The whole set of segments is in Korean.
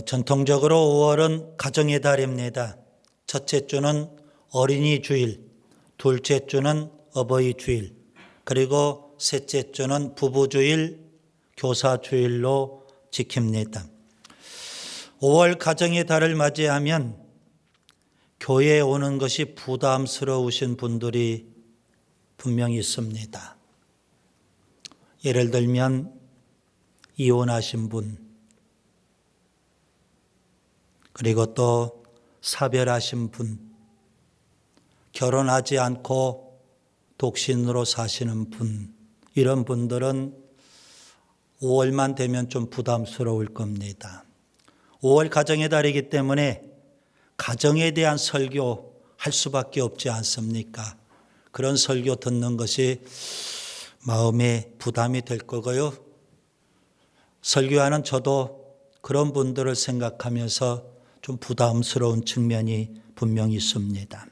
전통적으로 5월은 가정의 달입니다. 첫째 주는 어린이 주일, 둘째 주는 어버이 주일, 그리고 셋째 주는 부부 주일, 교사 주일로 지킵니다. 5월 가정의 달을 맞이하면 교회에 오는 것이 부담스러우신 분들이 분명히 있습니다. 예를 들면 이혼하신 분, 그리고 또 사별하신 분, 결혼하지 않고 독신으로 사시는 분, 이런 분들은 5월만 되면 좀 부담스러울 겁니다. 5월 가정의 달이기 때문에 가정에 대한 설교 할 수밖에 없지 않습니까? 그런 설교 듣는 것이 마음에 부담이 될 거고요. 설교하는 저도 그런 분들을 생각하면서 좀 부담스러운 측면이 분명히 있습니다.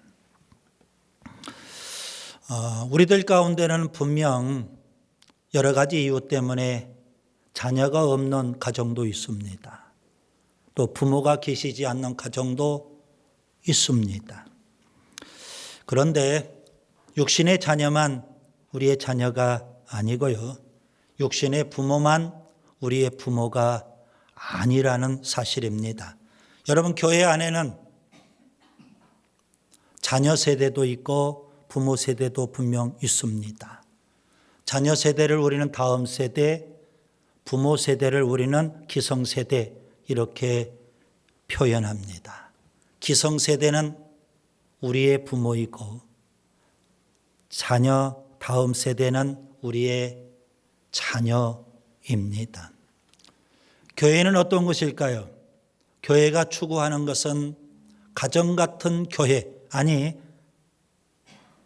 우리들 가운데는 분명 여러 가지 이유 때문에 자녀가 없는 가정도 있습니다. 또 부모가 계시지 않는 가정도 있습니다. 그런데 육신의 자녀만 우리의 자녀가 아니고요. 육신의 부모만 우리의 부모가 아니라는 사실입니다. 여러분, 교회 안에는 자녀 세대도 있고 부모 세대도 분명 있습니다. 자녀 세대를 우리는 다음 세대, 부모 세대를 우리는 기성세대 이렇게 표현합니다. 기성세대는 우리의 부모이고 자녀 다음 세대는 우리의 자녀입니다. 교회는 어떤 것일까요? 교회가 추구하는 것은 가정 같은 교회, 아니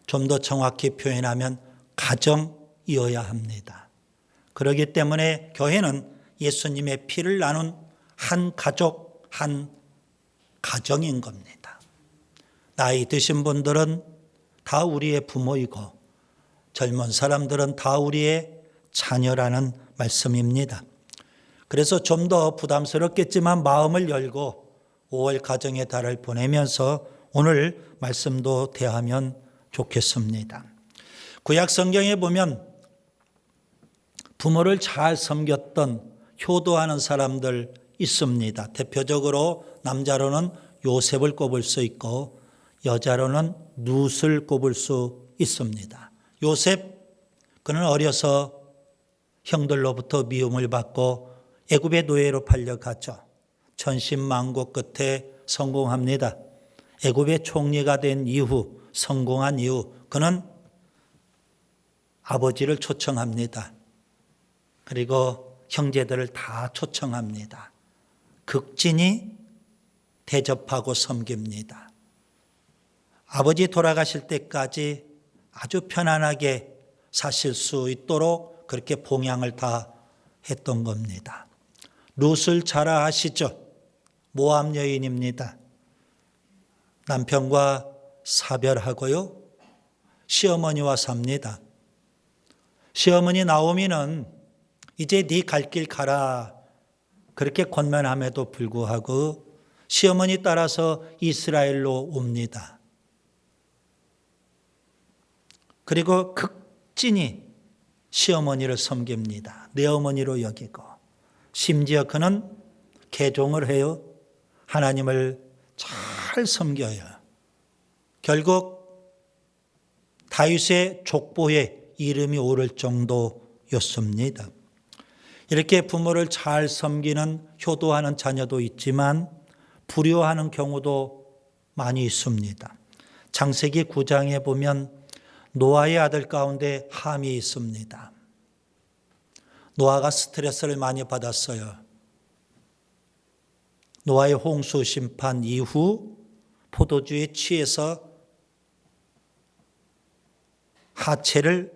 좀 더 정확히 표현하면 가정이어야 합니다. 그렇기 때문에 교회는 예수님의 피를 나눈 한 가족, 한 가정인 겁니다. 나이 드신 분들은 다 우리의 부모이고 젊은 사람들은 다 우리의 자녀라는 말씀입니다. 그래서 좀 더 부담스럽겠지만 마음을 열고 5월 가정의 달을 보내면서 오늘 말씀도 대하면 좋겠습니다. 구약 성경에 보면 부모를 잘 섬겼던 효도하는 사람들 있습니다. 대표적으로 남자로는 요셉을 꼽을 수 있고 여자로는 룻을 꼽을 수 있습니다. 요셉, 그는 어려서 형들로부터 미움을 받고 애굽의 노예로 팔려갔죠. 천신만고 끝에 성공합니다. 애굽의 총리가 된 이후, 성공한 이후 그는 아버지를 초청합니다. 그리고 형제들을 다 초청합니다. 극진히 대접하고 섬깁니다. 아버지 돌아가실 때까지 아주 편안하게 사실 수 있도록 그렇게 봉양을 다 했던 겁니다. 룻을 잘 아시죠? 모압 여인입니다. 남편과 사별하고요. 시어머니와 삽니다. 시어머니 나오미는 이제 네 갈 길 가라 그렇게 권면함에도 불구하고 시어머니 따라서 이스라엘로 옵니다. 그리고 극진히 시어머니를 섬깁니다. 내 어머니로 여기고 심지어 그는 개종을 해요. 하나님을 잘 섬겨요. 결국 다윗의 족보에 이름이 오를 정도였습니다. 이렇게 부모를 잘 섬기는 효도하는 자녀도 있지만 불효하는 경우도 많이 있습니다. 창세기 9장에 보면 노아의 아들 가운데 함이 있습니다. 노아가 스트레스를 많이 받았어요. 노아의 홍수 심판 이후 포도주에 취해서 하체를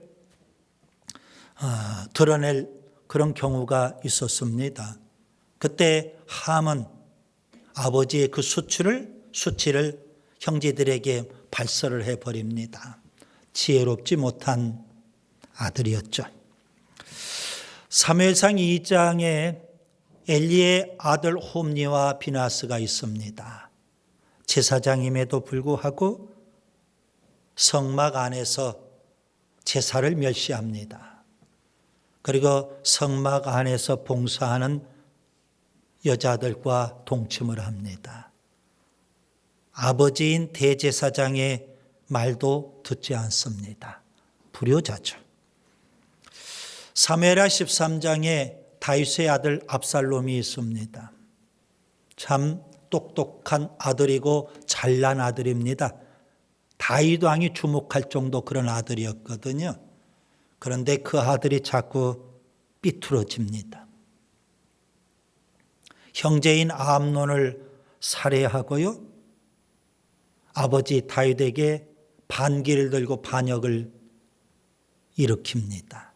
드러낼 그런 경우가 있었습니다. 그때 함은 아버지의 그 수치를 형제들에게 발설을 해버립니다. 지혜롭지 못한 아들이었죠. 사무엘상 2장에 엘리의 아들 홈니와 비나스가 있습니다. 제사장임에도 불구하고 성막 안에서 제사를 멸시합니다. 그리고 성막 안에서 봉사하는 여자들과 동침을 합니다. 아버지인 대제사장의 말도 듣지 않습니다. 불효자죠. 사무엘하 13장에 다윗의 아들 압살롬이 있습니다. 참 똑똑한 아들이고 잘난 아들입니다. 다윗 왕이 주목할 정도 그런 아들이었거든요. 그런데 그 아들이 자꾸 삐뚤어집니다. 형제인 암논을 살해하고요. 아버지 다윗에게 반기를 들고 반역을 일으킵니다.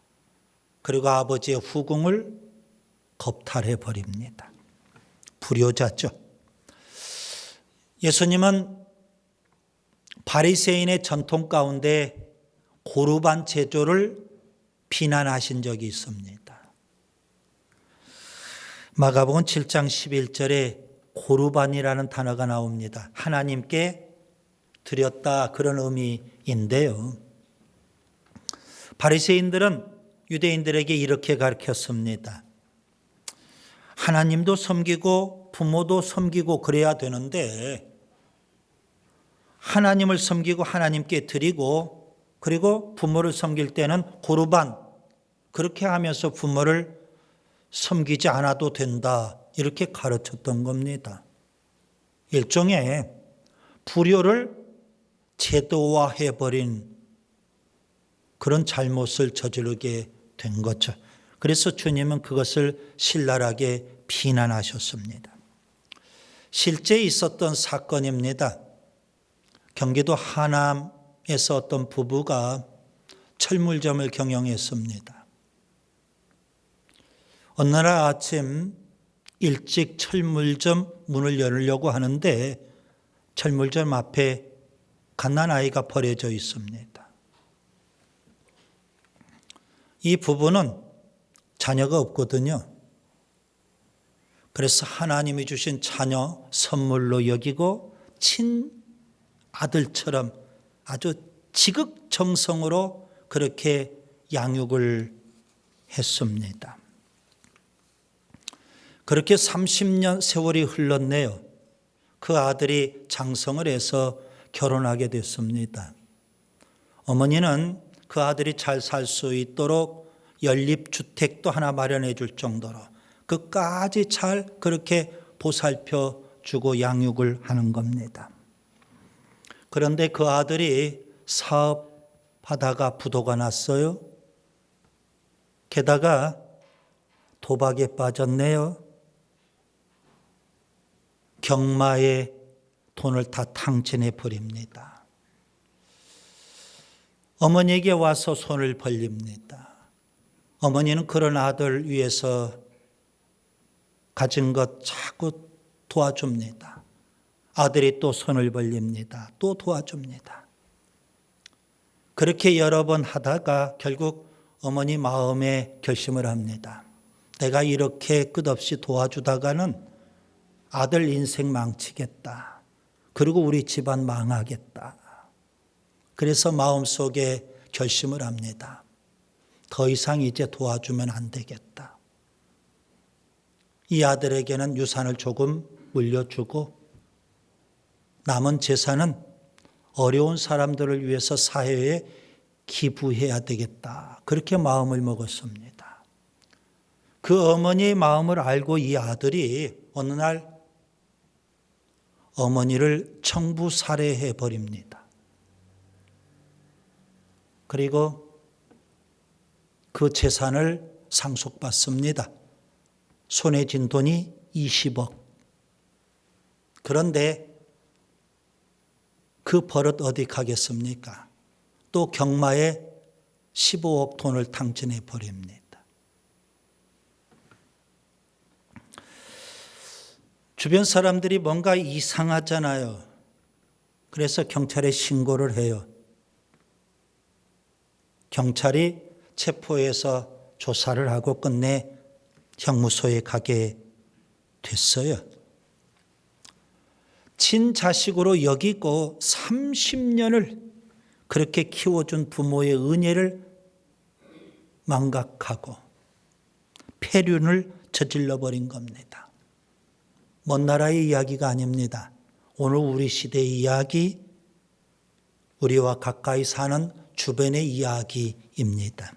그리고 아버지의 후궁을 겁탈해 버립니다. 불효자죠. 예수님은 바리새인의 전통 가운데 고르반 제조를 비난하신 적이 있습니다. 마가복음 7장 11절에 고르반이라는 단어가 나옵니다. 하나님께 드렸다, 그런 의미인데요. 바리새인들은 유대인들에게 이렇게 가르쳤습니다. 하나님도 섬기고 부모도 섬기고 그래야 되는데 하나님을 섬기고 하나님께 드리고 그리고 부모를 섬길 때는 고르반, 그렇게 하면서 부모를 섬기지 않아도 된다, 이렇게 가르쳤던 겁니다. 일종의 불효를 제도화해버린 그런 잘못을 저지르게 된 거죠. 그래서 주님은 그것을 신랄하게 비난하셨습니다. 실제 있었던 사건입니다. 경기도 하남에서 어떤 부부가 철물점을 경영했습니다. 어느 날 아침 일찍 철물점 문을 열려고 하는데 철물점 앞에 갓난아이가 버려져 있습니다. 이 부부는 자녀가 없거든요. 그래서 하나님이 주신 자녀 선물로 여기고 친아들처럼 아주 지극정성으로 그렇게 양육을 했습니다. 그렇게 30년 세월이 흘렀네요. 그 아들이 장성을 해서 결혼하게 됐습니다. 어머니는 그 아들이 잘 살 수 있도록 연립주택도 하나 마련해 줄 정도로 끝까지 잘 그렇게 보살펴 주고 양육을 하는 겁니다. 그런데 그 아들이 사업하다가 부도가 났어요. 게다가 도박에 빠졌네요. 경마에 돈을 다 탕진해 버립니다. 어머니에게 와서 손을 벌립니다. 어머니는 그런 아들 위해서 가진 것 자꾸 도와줍니다. 아들이 또 손을 벌립니다. 또 도와줍니다. 그렇게 여러 번 하다가 결국 어머니 마음에 결심을 합니다. 내가 이렇게 끝없이 도와주다가는 아들 인생 망치겠다. 그리고 우리 집안 망하겠다. 그래서 마음속에 결심을 합니다. 더 이상 이제 도와주면 안 되겠다. 이 아들에게는 유산을 조금 물려주고 남은 재산은 어려운 사람들을 위해서 사회에 기부해야 되겠다. 그렇게 마음을 먹었습니다. 그 어머니의 마음을 알고 이 아들이 어느 날 어머니를 청부 살해해 버립니다. 그리고 그 재산을 상속받습니다. 손에 쥔 돈이 20억. 그런데 그 버릇 어디 가겠습니까? 또 경마에 15억 돈을 탕진해 버립니다. 주변 사람들이 뭔가 이상하잖아요. 그래서 경찰에 신고를 해요. 경찰이 체포해서 조사를 하고 끝내 형무소에 가게 됐어요. 친자식으로 여기고 30년을 그렇게 키워준 부모의 은혜를 망각하고 폐륜을 저질러 버린 겁니다. 먼 나라의 이야기가 아닙니다. 오늘 우리 시대의 이야기, 우리와 가까이 사는 주변의 이야기입니다.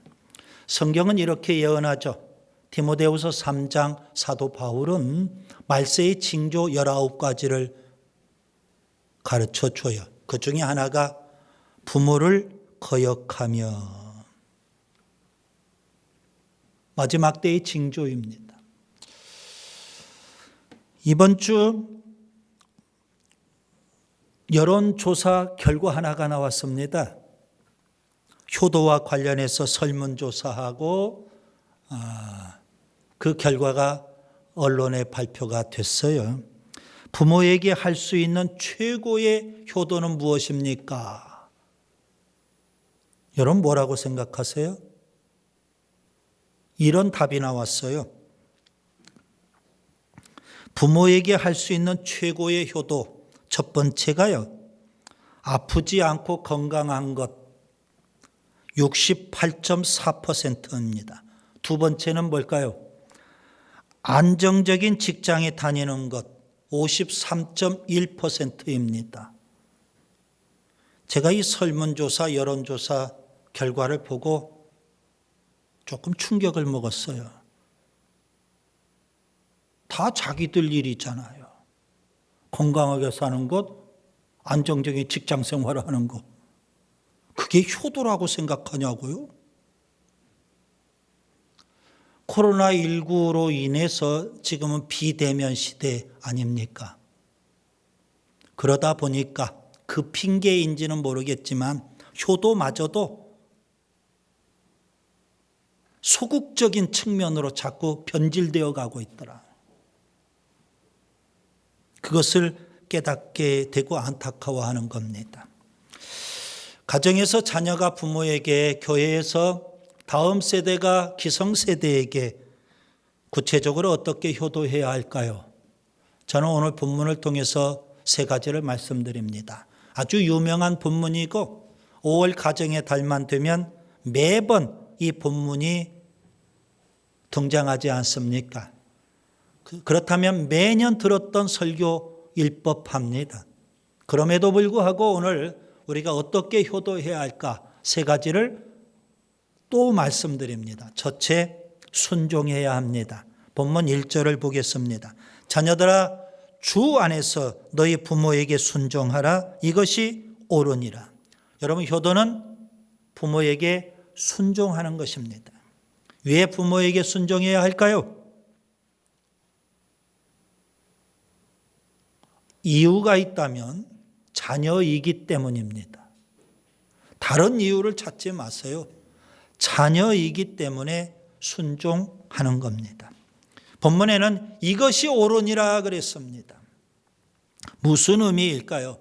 성경은 이렇게 예언하죠. 디모데후서 3장 사도 바울은 말세의 징조 19가지를 가르쳐 줘요. 그 중에 하나가 부모를 거역하며, 마지막 때의 징조입니다. 이번 주 여론조사 결과 하나가 나왔습니다. 효도와 관련해서 설문조사하고 그 결과가 언론에 발표가 됐어요. 부모에게 할 수 있는 최고의 효도는 무엇입니까? 여러분 뭐라고 생각하세요? 이런 답이 나왔어요. 부모에게 할 수 있는 최고의 효도, 첫 번째가요, 아프지 않고 건강한 것, 68.4%입니다. 두 번째는 뭘까요? 안정적인 직장에 다니는 것, 53.1%입니다. 제가 이 설문조사, 여론조사 결과를 보고 조금 충격을 먹었어요. 다 자기들 일이잖아요. 건강하게 사는 것, 안정적인 직장 생활을 하는 것. 그게 효도라고 생각하냐고요? 코로나19로 인해서 지금은 비대면 시대 아닙니까? 그러다 보니까 그 핑계인지는 모르겠지만 효도마저도 소극적인 측면으로 자꾸 변질되어 가고 있더라. 그것을 깨닫게 되고 안타까워하는 겁니다. 가정에서 자녀가 부모에게, 교회에서 다음 세대가 기성세대에게 구체적으로 어떻게 효도해야 할까요? 저는 오늘 본문을 통해서 세 가지를 말씀드립니다. 아주 유명한 본문이고 5월 가정의 달만 되면 매번 이 본문이 등장하지 않습니까? 그렇다면 매년 들었던 설교일 법합니다. 그럼에도 불구하고 오늘 우리가 어떻게 효도해야 할까? 세 가지를 또 말씀드립니다. 첫째, 순종해야 합니다. 본문 1절을 보겠습니다. 자녀들아, 주 안에서 너희 부모에게 순종하라. 이것이 옳으니라. 여러분, 효도는 부모에게 순종하는 것입니다. 왜 부모에게 순종해야 할까요? 이유가 있다면 자녀이기 때문입니다. 다른 이유를 찾지 마세요. 자녀이기 때문에 순종하는 겁니다. 본문에는 이것이 옳으니라 그랬습니다. 무슨 의미일까요?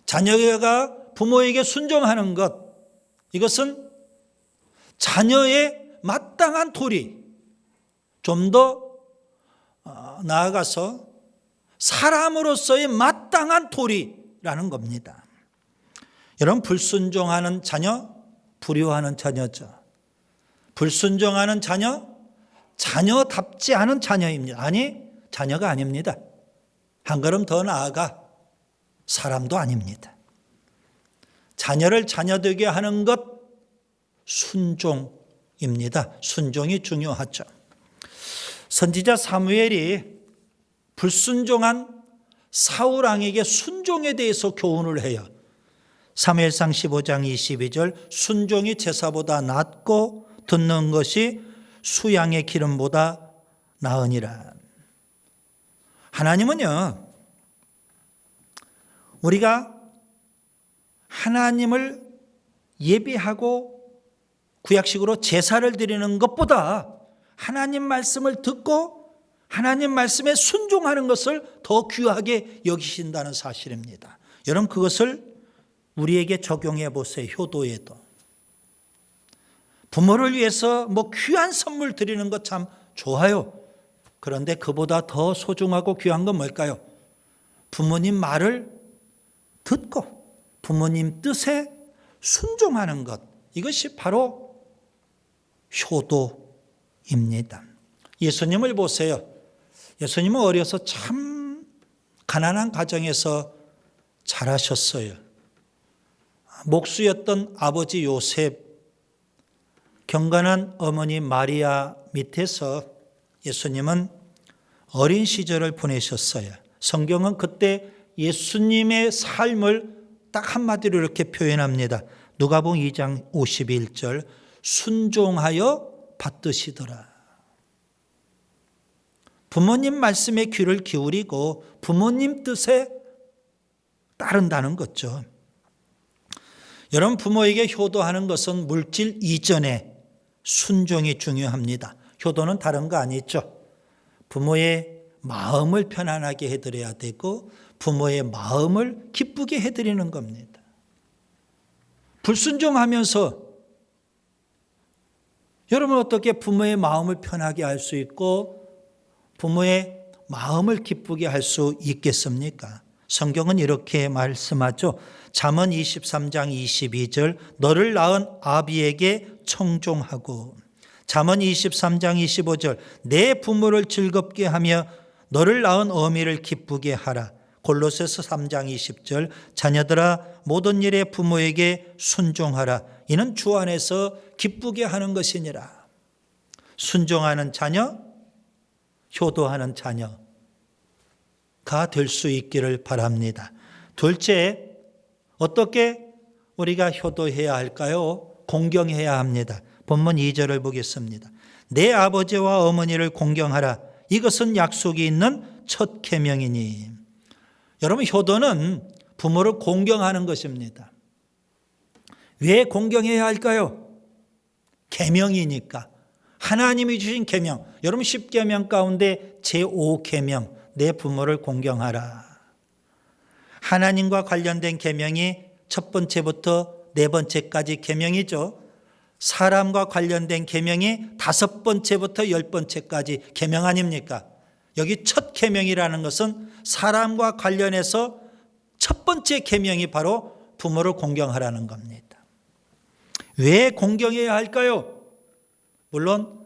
자녀가 부모에게 순종하는 것, 이것은 자녀의 마땅한 도리, 좀 더 나아가서 사람으로서의 마땅한 도리라는 겁니다. 여러분, 불순종하는 자녀, 불효하는 자녀죠. 불순종하는 자녀, 자녀답지 않은 자녀입니다. 아니, 자녀가 아닙니다. 한 걸음 더 나아가 사람도 아닙니다. 자녀를 자녀되게 하는 것, 순종입니다. 순종이 중요하죠. 선지자 사무엘이 불순종한 사울왕에게 순종에 대해서 교훈을 해요. 사무엘상 15장 22절, 순종이 제사보다 낫고 듣는 것이 수양의 기름보다 나으니라. 하나님은요, 우리가 하나님을 예비하고 구약식으로 제사를 드리는 것보다 하나님 말씀을 듣고 하나님 말씀에 순종하는 것을 더 귀하게 여기신다는 사실입니다. 여러분, 그것을 우리에게 적용해 보세요. 효도에도. 부모를 위해서 귀한 선물 드리는 것 참 좋아요. 그런데 그보다 더 소중하고 귀한 건 뭘까요? 부모님 말을 듣고 부모님 뜻에 순종하는 것. 이것이 바로 효도입니다. 예수님을 보세요. 예수님은 어려서 참 가난한 가정에서 자라셨어요. 목수였던 아버지 요셉, 경건한 어머니 마리아 밑에서 예수님은 어린 시절을 보내셨어요. 성경은 그때 예수님의 삶을 딱 한마디로 이렇게 표현합니다. 누가복음 2장 51절 순종하여 받드시더라. 부모님 말씀에 귀를 기울이고 부모님 뜻에 따른다는 거죠. 여러분, 부모에게 효도하는 것은 물질 이전에 순종이 중요합니다. 효도는 다른 거 아니죠. 부모의 마음을 편안하게 해드려야 되고 부모의 마음을 기쁘게 해드리는 겁니다. 불순종하면서 여러분 어떻게 부모의 마음을 편하게 할 수 있고 부모의 마음을 기쁘게 할 수 있겠습니까? 성경은 이렇게 말씀하죠. 잠언 23장 22절 너를 낳은 아비에게 청종하고 잠언 23장 25절 내 부모를 즐겁게 하며 너를 낳은 어미를 기쁘게 하라. 골로새서 3장 20절 자녀들아 모든 일에 부모에게 순종하라. 이는 주 안에서 기쁘게 하는 것이니라. 순종하는 자녀, 효도하는 자녀가 될 수 있기를 바랍니다. 둘째, 어떻게 우리가 효도해야 할까요? 공경해야 합니다. 본문 2절을 보겠습니다. 내 아버지와 어머니를 공경하라. 이것은 약속이 있는 첫 계명이니. 여러분, 효도는 부모를 공경하는 것입니다. 왜 공경해야 할까요? 계명이니까. 하나님이 주신 계명. 여러분 10계명 가운데 제5계명 내 부모를 공경하라. 하나님과 관련된 계명이 첫 번째부터 네 번째까지 계명이죠. 사람과 관련된 계명이 다섯 번째부터 열 번째까지 계명 아닙니까? 여기 첫 계명이라는 것은 사람과 관련해서 첫 번째 계명이 바로 부모를 공경하라는 겁니다. 왜 공경해야 할까요? 물론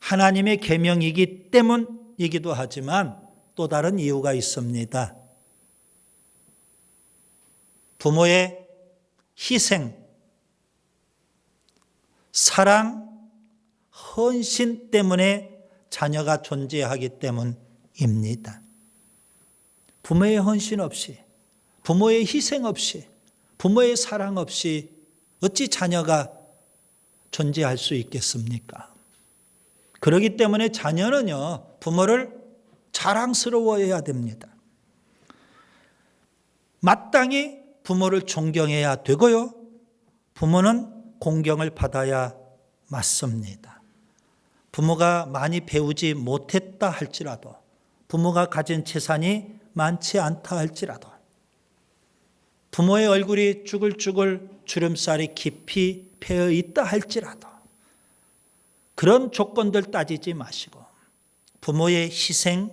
하나님의 계명이기 때문이기도 하지만 또 다른 이유가 있습니다. 부모의 희생, 사랑, 헌신 때문에 자녀가 존재하기 때문입니다. 부모의 헌신 없이, 부모의 희생 없이, 부모의 사랑 없이 어찌 자녀가 존재할 수 있겠습니까? 그렇기 때문에 자녀는요, 부모를 자랑스러워해야 됩니다. 마땅히 부모를 존경해야 되고요, 부모는 공경을 받아야 맞습니다. 부모가 많이 배우지 못했다 할지라도, 부모가 가진 재산이 많지 않다 할지라도, 부모의 얼굴이 쭈글쭈글 주름살이 깊이 패여 있다 할지라도 그런 조건들 따지지 마시고 부모의 희생,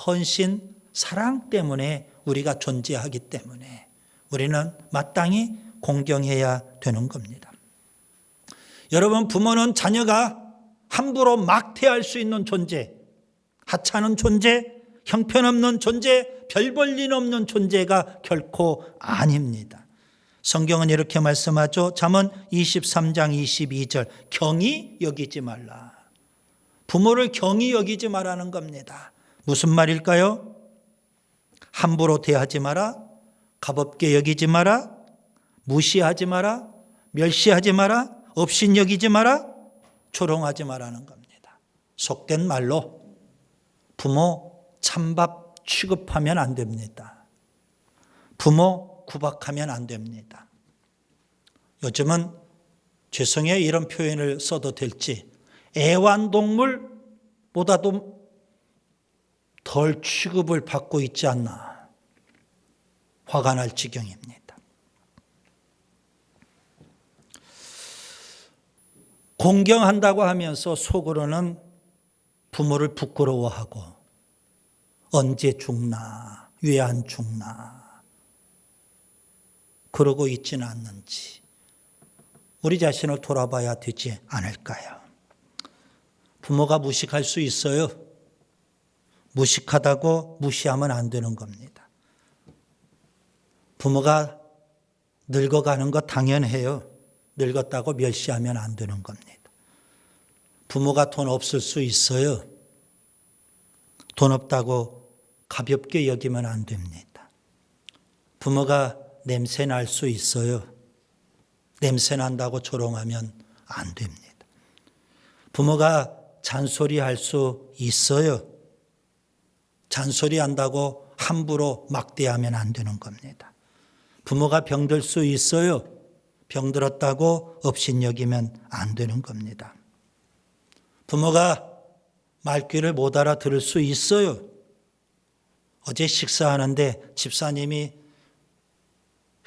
헌신, 사랑 때문에 우리가 존재하기 때문에 우리는 마땅히 공경해야 되는 겁니다. 여러분, 부모는 자녀가 함부로 막대할 수 있는 존재, 하찮은 존재, 형편없는 존재, 별 볼 일 없는 존재가 결코 아닙니다. 성경은 이렇게 말씀하죠. 잠언 23장 22절 경히 여기지 말라. 부모를 경히 여기지 말라는 겁니다. 무슨 말일까요? 함부로 대하지 마라, 가볍게 여기지 마라, 무시하지 마라, 멸시하지 마라, 업신여기지 마라, 조롱하지 마라는 겁니다. 속된 말로 부모 찬밥 취급하면 안 됩니다. 부모 구박하면 안 됩니다. 요즘은 죄송해요, 이런 표현을 써도 될지, 애완동물보다도 덜 취급을 받고 있지 않나 화가 날 지경입니다. 공경한다고 하면서 속으로는 부모를 부끄러워하고 언제 죽나, 왜 안 죽나 그러고 있지는 않는지 우리 자신을 돌아봐야 되지 않을까요? 부모가 무식할 수 있어요. 무식하다고 무시하면 안 되는 겁니다. 부모가 늙어가는 거 당연해요. 늙었다고 멸시하면 안 되는 겁니다. 부모가 돈 없을 수 있어요. 돈 없다고 가볍게 여기면 안 됩니다. 부모가 냄새 날 수 있어요. 냄새 난다고 조롱하면 안 됩니다. 부모가 잔소리할 수 있어요. 잔소리 한다고 함부로 막대하면 안 되는 겁니다. 부모가 병들 수 있어요. 병들었다고 업신여기면 안 되는 겁니다. 부모가 말귀를 못 알아들을 수 있어요. 어제 식사하는데 집사님이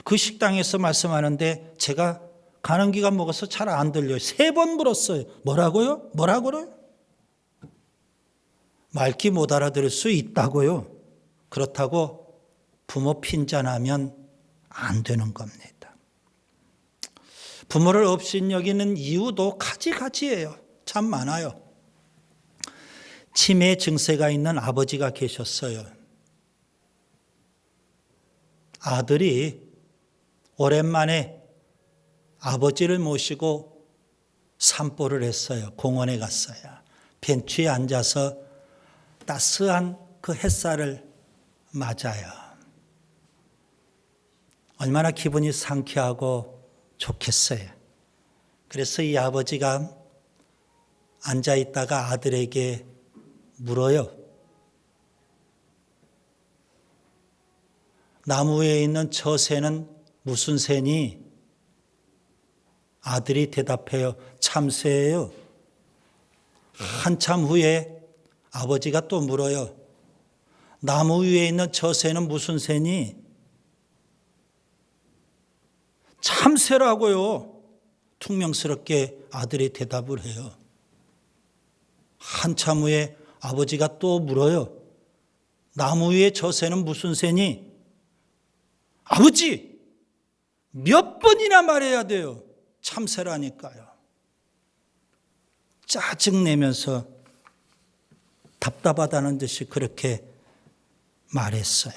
그 식당에서 말씀하는데 제가 가는 기가 먹어서 잘 안 들려요. 3번 물었어요. 뭐라고요? 뭐라고요? 말귀 못 알아들을 수 있다고요. 그렇다고 부모 핀잔하면 안 되는 겁니다. 부모를 업신여기는 이유도 가지가지예요. 참 많아요. 치매 증세가 있는 아버지가 계셨어요. 아들이 오랜만에 아버지를 모시고 산보를 했어요. 공원에 갔어요. 벤치에 앉아서 따스한 그 햇살을 맞아요. 얼마나 기분이 상쾌하고 좋겠어요. 그래서 이 아버지가 앉아있다가 아들에게 물어요. 나무 위에 있는 저 새는 무슨 새니? 아들이 대답해요. 참새예요. 한참 후에 아버지가 또 물어요. 나무 위에 있는 저 새는 무슨 새니? 참새라고요. 퉁명스럽게 아들이 대답을 해요. 한참 후에 아버지가 또 물어요. 나무 위에 저 새는 무슨 새니? 아버지! 몇 번이나 말해야 돼요. 참새라니까요. 짜증내면서 답답하다는 듯이 그렇게 말했어요.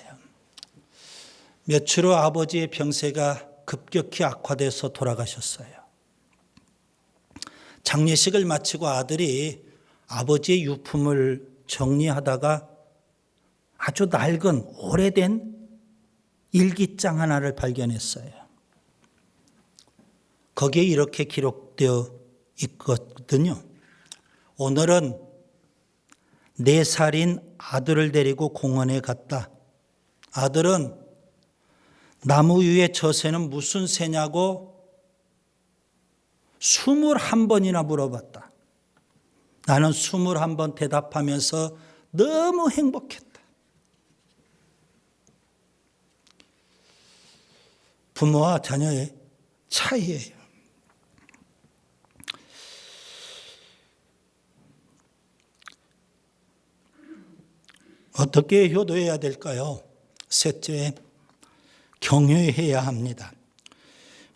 며칠 후 아버지의 병세가 급격히 악화돼서 돌아가셨어요. 장례식을 마치고 아들이 아버지의 유품을 정리하다가 아주 낡은 오래된 일기장 하나를 발견했어요. 거기에 이렇게 기록되어 있거든요. 오늘은 4살인 아들을 데리고 공원에 갔다. 아들은 나무 위에 저 새는 무슨 새냐고 21번이나 물어봤다. 나는 21번 대답하면서 너무 행복했다. 부모와 자녀의 차이예요. 어떻게 효도해야 될까요? 셋째, 경외해야 합니다.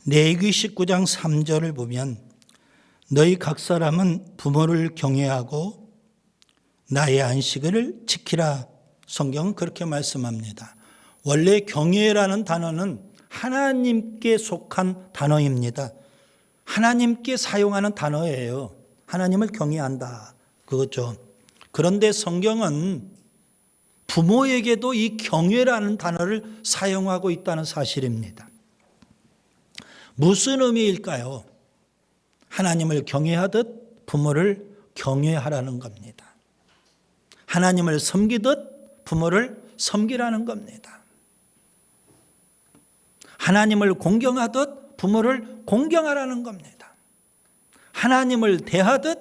레위기 19장 3절을 보면 너희 각 사람은 부모를 경외하고 나의 안식일을 지키라. 성경은 그렇게 말씀합니다. 원래 경외라는 단어는 하나님께 속한 단어입니다. 하나님께 사용하는 단어예요. 하나님을 경외한다. 그거죠. 그런데 성경은 부모에게도 이 경외라는 단어를 사용하고 있다는 사실입니다. 무슨 의미일까요? 하나님을 경외하듯 부모를 경외하라는 겁니다. 하나님을 섬기듯 부모를 섬기라는 겁니다. 하나님을 공경하듯 부모를 공경하라는 겁니다. 하나님을 대하듯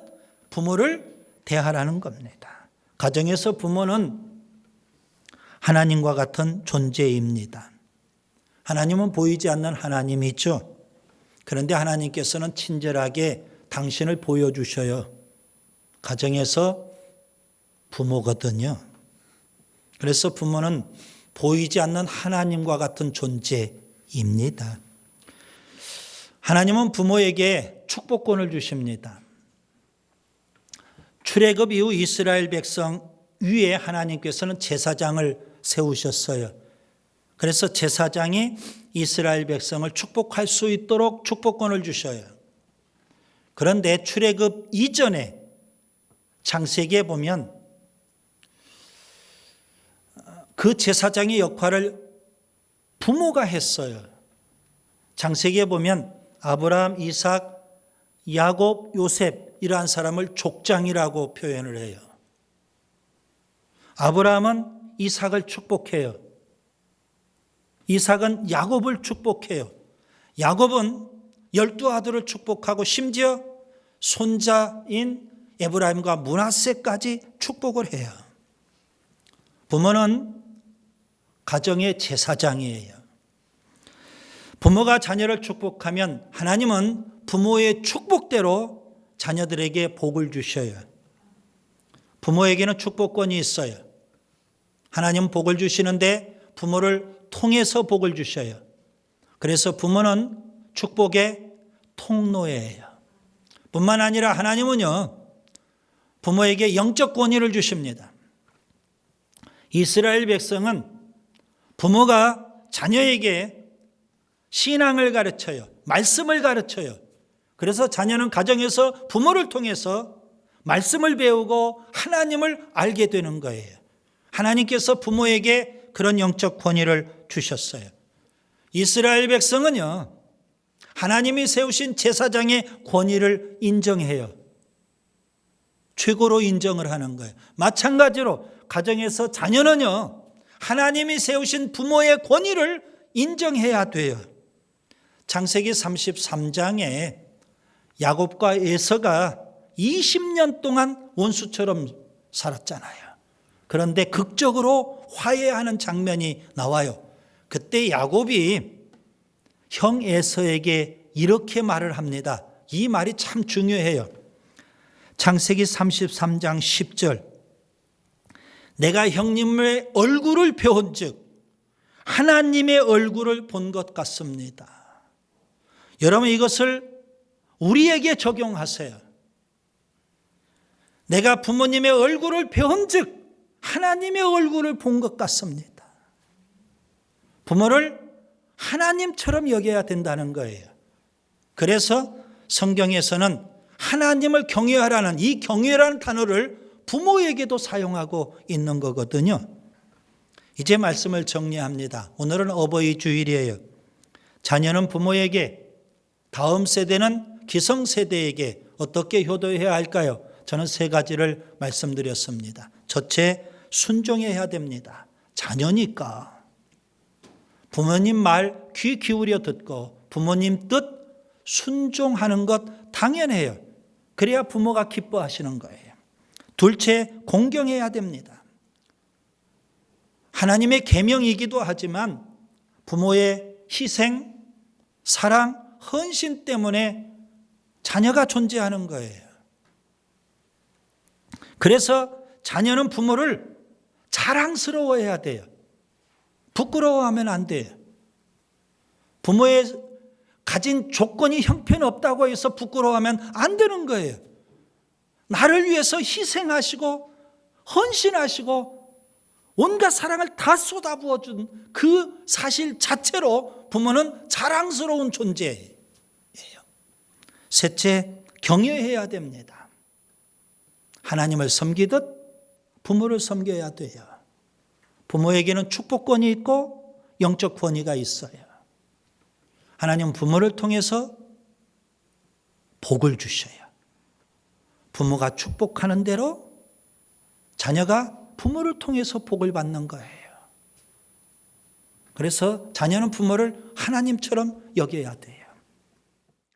부모를 대하라는 겁니다. 가정에서 부모는 하나님과 같은 존재입니다. 하나님은 보이지 않는 하나님이죠. 그런데 하나님께서는 친절하게 당신을 보여주셔요. 가정에서 부모거든요. 그래서 부모는 보이지 않는 하나님과 같은 존재입니다. 하나님은 부모에게 축복권을 주십니다. 출애굽 이후 이스라엘 백성 위에 하나님께서는 제사장을 세우셨어요. 그래서 제사장이 이스라엘 백성을 축복할 수 있도록 축복권을 주셔요. 그런데 출애굽 이전에 창세기에 보면 그 제사장의 역할을 부모가 했어요. 창세기에 보면 아브라함, 이삭, 야곱, 요셉 이러한 사람을 족장이라고 표현을 해요. 아브라함은 이삭을 축복해요. 이삭은 야곱을 축복해요. 야곱은 12아들을 축복하고 심지어 손자인 에브라임과 므낫세까지 축복을 해요. 부모는 가정의 제사장이에요. 부모가 자녀를 축복하면 하나님은 부모의 축복대로 자녀들에게 복을 주셔요. 부모에게는 축복권이 있어요. 하나님은 복을 주시는데 부모를 통해서 복을 주셔요. 그래서 부모는 축복의 통로예요. 뿐만 아니라 하나님은요, 부모에게 영적 권위를 주십니다. 이스라엘 백성은 부모가 자녀에게 신앙을 가르쳐요. 말씀을 가르쳐요. 그래서 자녀는 가정에서 부모를 통해서 말씀을 배우고 하나님을 알게 되는 거예요. 하나님께서 부모에게 그런 영적 권위를 주셨어요. 이스라엘 백성은요, 하나님이 세우신 제사장의 권위를 인정해요. 최고로 인정을 하는 거예요. 마찬가지로 가정에서 자녀는요, 하나님이 세우신 부모의 권위를 인정해야 돼요. 창세기 33장에 야곱과 에서가 20년 동안 원수처럼 살았잖아요. 그런데 극적으로 화해하는 장면이 나와요. 그때 야곱이 형 에서에게 이렇게 말을 합니다. 이 말이 참 중요해요. 창세기 33장 10절. 내가 형님의 얼굴을 배운 즉 하나님의 얼굴을 본 것 같습니다. 여러분 이것을 우리에게 적용하세요. 내가 부모님의 얼굴을 배운 즉 하나님의 얼굴을 본 것 같습니다. 부모를 하나님처럼 여겨야 된다는 거예요. 그래서 성경에서는 하나님을 경외하라는 이 경외라는 단어를 부모에게도 사용하고 있는 거거든요. 이제 말씀을 정리합니다. 오늘은 어버이 주일이에요. 자녀는 부모에게, 다음 세대는 기성세대에게 어떻게 효도해야 할까요? 저는 세 가지를 말씀드렸습니다. 첫째, 순종해야 됩니다. 자녀니까 부모님 말 귀 기울여 듣고 부모님 뜻 순종하는 것 당연해요. 그래야 부모가 기뻐하시는 거예요. 둘째, 공경해야 됩니다. 하나님의 계명이기도 하지만 부모의 희생, 사랑, 헌신 때문에 자녀가 존재하는 거예요. 그래서 자녀는 부모를 자랑스러워해야 돼요. 부끄러워하면 안 돼요. 부모의 가진 조건이 형편없다고 해서 부끄러워하면 안 되는 거예요. 나를 위해서 희생하시고 헌신하시고 온갖 사랑을 다 쏟아부어준 그 사실 자체로 부모는 자랑스러운 존재예요. 셋째, 경외해야 됩니다. 하나님을 섬기듯 부모를 섬겨야 돼요. 부모에게는 축복권이 있고 영적 권위가 있어요. 하나님은 부모를 통해서 복을 주셔요. 부모가 축복하는 대로 자녀가 부모를 통해서 복을 받는 거예요. 그래서 자녀는 부모를 하나님처럼 여겨야 돼요.